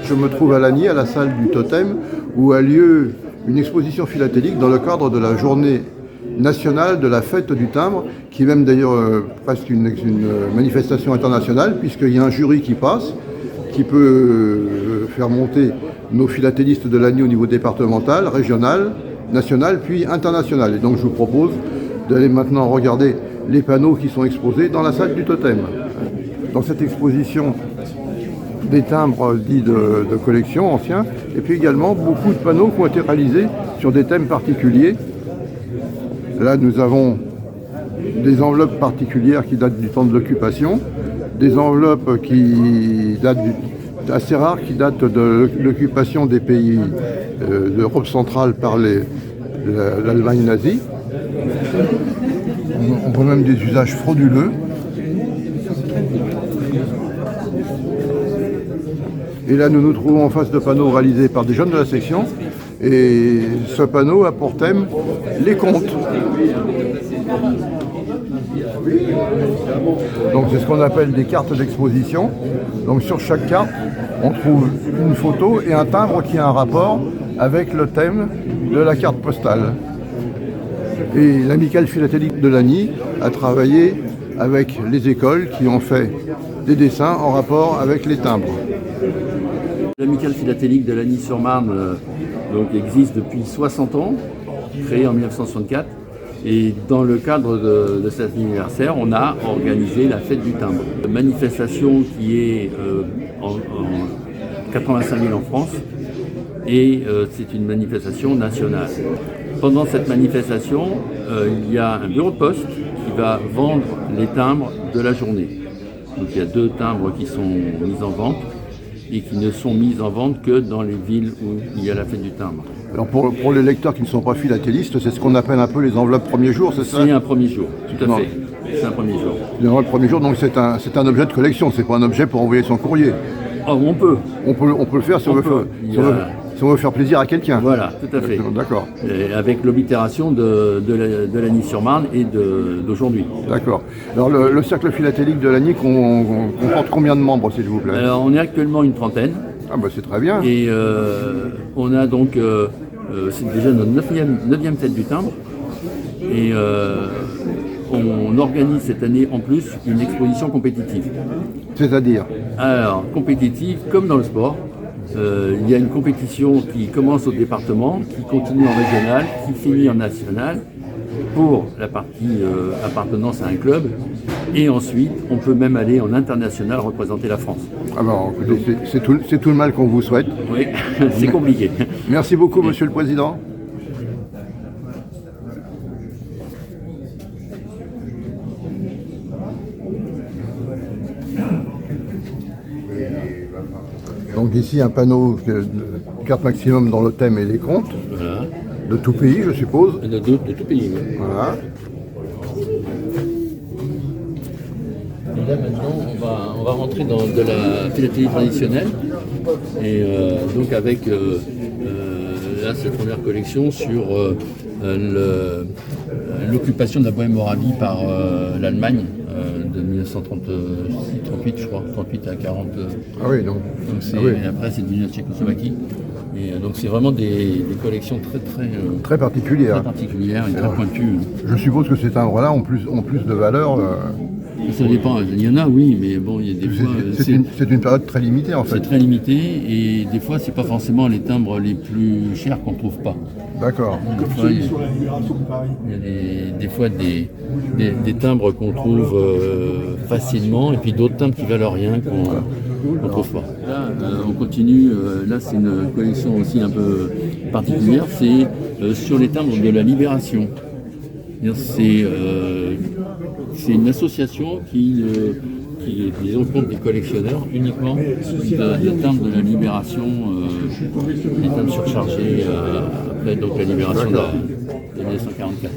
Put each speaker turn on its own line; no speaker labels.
je me trouve à Lagny, à la salle du Totem, où a lieu une exposition philatélique dans le cadre de la journée nationale de la fête du timbre, qui est même d'ailleurs presque une manifestation internationale, puisqu'il y a un jury qui passe, qui peut faire monter nos philatélistes de Lagny au niveau départemental, régional, national, puis international. Et donc je vous propose d'aller maintenant regarder les panneaux qui sont exposés dans la salle du Totem. Dans cette exposition des timbres dits de collection anciens, et puis également beaucoup de panneaux qui ont été réalisés sur des thèmes particuliers. Là, nous avons des enveloppes particulières qui datent du temps de l'occupation, des enveloppes qui datent assez rares, qui datent de l'occupation des pays d'Europe centrale par l'Allemagne nazie. On voit même des usages frauduleux. Et là, nous nous trouvons en face de panneaux réalisés par des jeunes de la section. Et ce panneau a pour thème les contes. Donc c'est ce qu'on appelle des cartes d'exposition. Donc sur chaque carte, on trouve une photo et un timbre qui a un rapport avec le thème de la carte postale. Et l'Amicale philatélique de Lagny a travaillé avec les écoles qui ont fait des dessins en rapport avec les timbres.
L'Amicale philatélique de Lagny-sur-Marne donc existe depuis 60 ans, créée en 1964. Et dans le cadre de cet anniversaire, on a organisé la fête du timbre. Une manifestation qui est en 85 000 en France et c'est une manifestation nationale. Pendant cette manifestation, il y a un bureau de poste qui va vendre les timbres de la journée. Donc il y a 2 timbres qui sont mis en vente et qui ne sont mis en vente que dans les villes où il y a la fête du timbre.
Alors pour les lecteurs qui ne sont pas philatélistes, c'est ce qu'on appelle un peu les enveloppes premier jour, c'est ça?
C'est un premier jour, tout à fait. C'est un premier jour.
Les enveloppes premier jour, donc c'est un objet de collection, c'est pas un objet pour envoyer son courrier.
Oh, on peut.
On peut le faire si on veut faire plaisir à quelqu'un.
Voilà, tout à fait.
D'accord.
Avec l'oblitération de Lagny-sur-Marne et d'aujourd'hui.
D'accord. Alors le cercle philatélique de Lagny comporte combien de membres, s'il vous plaît?
Alors on est actuellement une trentaine.
Ah bah c'est très bien.
Et on a donc, c'est déjà notre 9e fête du timbre. Et on organise cette année en plus une exposition compétitive.
C'est-à-dire?
Alors, compétitive comme dans le sport. Il y a une compétition qui commence au département, qui continue en régional, qui finit en national pour la partie appartenance à un club. Et ensuite, on peut même aller en international représenter la France.
Alors, écoutez, c'est tout le mal qu'on vous souhaite.
Oui, c'est compliqué.
Merci beaucoup, Monsieur le Président. Donc ici, un panneau carte maximum dans le thème et les comptes.
Voilà.
De tout pays, je suppose.
De tout pays, oui.
Voilà.
Et là maintenant, on va rentrer dans de la philatélie traditionnelle. Et donc avec là, cette première collection sur l'occupation de la Bohème-Moravie par l'Allemagne de 1938, je crois, 38 à 40.
Ah oui, donc
c'est, et après c'est devenu la Tchécoslovaquie. Et donc c'est vraiment des collections
très particulières.
Très particulières et très pointues.
Je suppose que ces timbres-là ont plus de valeur.
Ça dépend, il y en a, oui, mais bon, il y a des fois.
C'est une période très limitée en fait.
C'est très limité et des fois, c'est pas forcément les timbres les plus chers qu'on trouve pas.
D'accord.
Il y a des fois des timbres qu'on trouve facilement et puis d'autres timbres qui valent rien qu'on trouve pas. Là, on continue. Là, c'est une collection aussi un peu particulière. C'est sur les timbres de la Libération. C'est une association qui disons, compte des collectionneurs uniquement des timbres de la Libération, des timbres surchargés après donc la Libération de 1944.